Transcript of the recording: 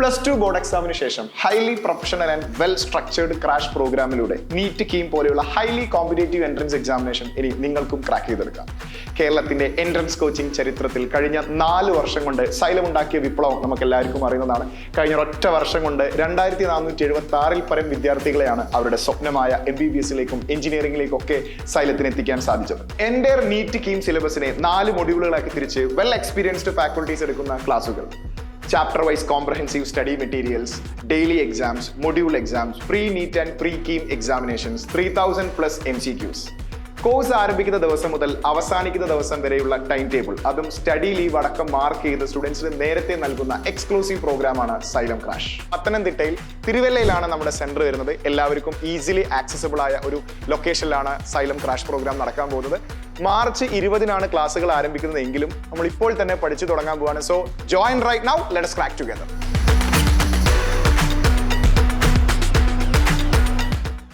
+2 board എക്സാമിന് ശേഷം highly professional and well structured crash പ്രോഗ്രാമിലൂടെ നീറ്റ് കീം പോലെയുള്ള ഹൈലി കോമ്പറ്റേറ്റീവ് എൻട്രൻസ് എക്സാമിനേഷൻ ഇനി നിങ്ങൾക്കും ക്രാക്ക് ചെയ്തെടുക്കാം. കേരളത്തിന്റെ എൻട്രൻസ് കോച്ചിങ് ചരിത്രത്തിൽ കഴിഞ്ഞ 4 വർഷം കൊണ്ട് സൈലം ഉണ്ടാക്കിയ വിപ്ലവം നമുക്ക് എല്ലാവർക്കും അറിയുന്നതാണ്. കഴിഞ്ഞ ഒറ്റ വർഷം കൊണ്ട് 2476 പരം വിദ്യാർത്ഥികളെയാണ് അവരുടെ സ്വപ്നമായ MBBS-ലേക്കും എഞ്ചിനീയറിംഗിലേക്കും ഒക്കെ സൈലത്തിന് എത്തിക്കാൻ സാധിച്ചത്. എൻ്റെ നീറ്റ് കീം സിലബസിനെ 4 മൊഡ്യൂളുകളാക്കി തിരിച്ച് വെൽ എക്സ്പീരിയൻസ്ഡ് ഫാക്കൽറ്റീസ് എടുക്കുന്ന ക്ലാസുകൾ, chapter wise comprehensive study materials, daily exams, module exams, pre-NEET and pre-KEAM examinations, 3000+ MCQs. Course ആരംഭിക്കുന്ന ദിവസം മുതൽ അവസാനിക്കുന്ന ദിവസം വരെയുള്ള ടൈം ടേബിൾ, അതും സ്റ്റഡി ലീവ് അടക്കം മാർക്ക് ചെയ്ത് സ്റ്റുഡൻസിന് നേരത്തെ നൽകുന്ന എക്സ്ക്ലൂസീവ് പ്രോഗ്രാമാണ് സൈലം ക്രാഷ്. പത്തനംതിട്ടയിൽ തിരുവല്ലയിലാണ് നമ്മുടെ സെന്റർ വരുന്നത്. എല്ലാവർക്കും ഈസിലി ആക്സസിബിൾ ആയ ഒരു ലൊക്കേഷനിലാണ് സൈലം ക്രാഷ് പ്രോഗ്രാം നടക്കാൻ പോകുന്നത്. മാർച്ച് 20-നാണ് ക്ലാസ്സുകൾ ആരംഭിക്കുന്നത് എങ്കിലും നമ്മൾ ഇപ്പോൾ തന്നെ പഠിച്ചു തുടങ്ങാൻ പോവാണ്. So join right now, let us crack together.